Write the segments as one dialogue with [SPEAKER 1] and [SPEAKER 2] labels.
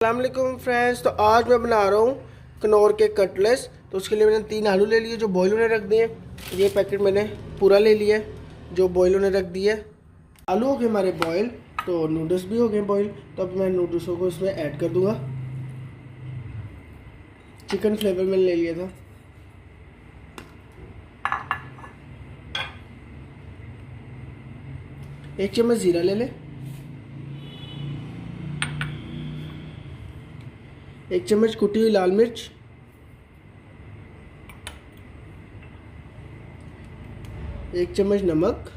[SPEAKER 1] अस्सलामुअलैकुम फ्रेंड्स। तो आज मैं बना रहा हूँ कनौर के कटलेट्स। तो उसके लिए मैंने 3 आलू ले लिए जो बॉईल होने रख दिए। ये पैकेट मैंने पूरा ले लिया जो बॉईल होने रख दिए। आलू हो गए हमारे बॉईल, तो नूडल्स भी हो गए बॉईल। तो अब मैं नूडल्सों को इसमें ऐड कर दूँगा। चिकन फ्लेवर मैंने ले लिया था। एक चम्मच ज़ीरा ले लें, 1 चम्मच कुटी हुई लाल मिर्च, 1 चम्मच नमक,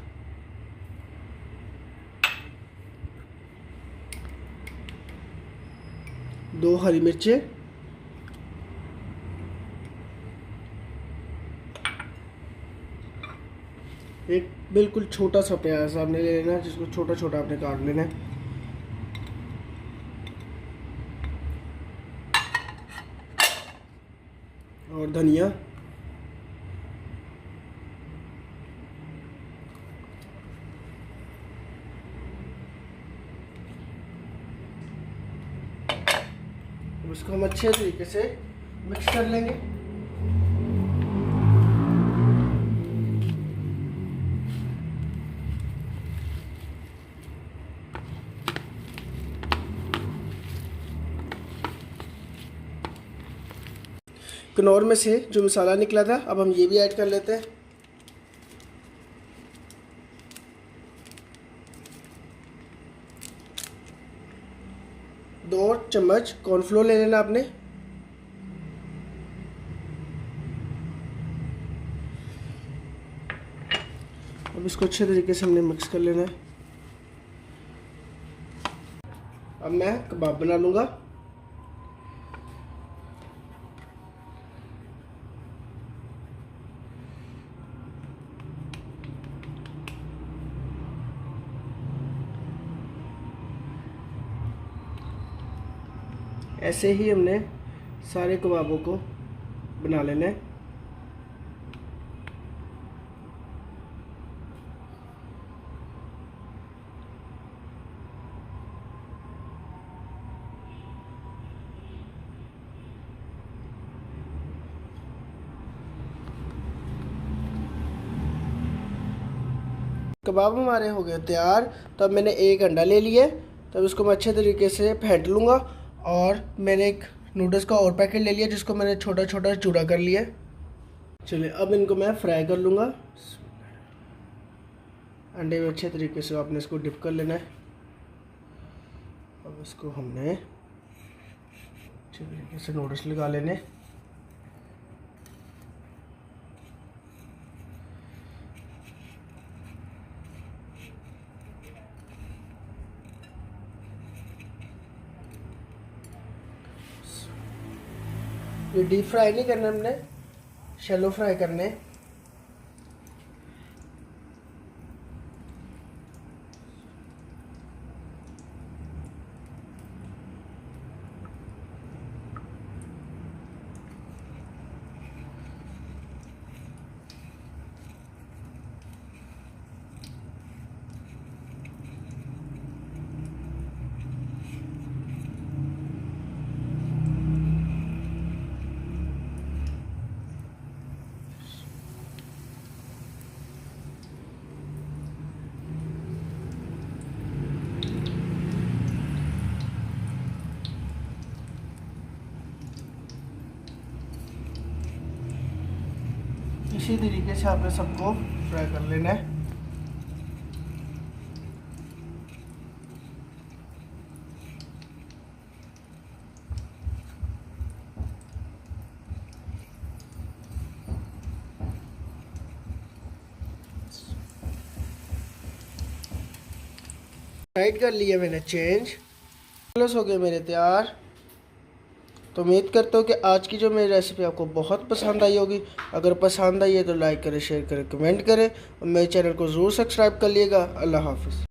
[SPEAKER 1] 2 हरी मिर्चें, एक बिल्कुल छोटा सा प्याज आपने ले लेना, जिसको छोटा छोटा आपने काट लेना है। और धनिया, उसको हम अच्छे तरीके से मिक्स कर लेंगे। कनौर में से जो मसाला निकला था, अब हम ये भी ऐड कर लेते हैं। दो चम्मच कॉर्नफ्लोर ले लेना आपने। अब इसको अच्छे तरीके से हमने मिक्स कर लेना है। अब मैं कबाब बना लूँगा। ऐसे ही हमने सारे कबाबों को बना लेना है। कबाब हमारे हो गए तैयार। तो अब मैंने एक अंडा ले लिया, तब इसको मैं अच्छे तरीके से फेंट लूँगा। और मैंने एक नूडल्स का और पैकेट ले लिया, जिसको मैंने छोटा छोटा चूरा कर लिया। चलिए अब इनको मैं फ्राई कर लूँगा। अंडे में अच्छे तरीके से आपने इसको डिप कर लेना है। अब इसको हमने अच्छे तरीके से नूडल्स लगा लेने। ये डीप फ्राई नहीं करना, हमने शैलो फ्राई करने। इसी तरीके से आपने सबको फ्राई कर लेना है। फ्राइड कर लिया मैंने चेंज। प्लस हो गए मेरे तैयार। तो उम्मीद करता हूँ कि आज की जो मेरी रेसिपी आपको बहुत पसंद आई होगी। अगर पसंद आई है तो लाइक करें, शेयर करें, कमेंट करें और मेरे चैनल को ज़रूर सब्सक्राइब कर लिएगा। अल्लाह हाफ़िज़।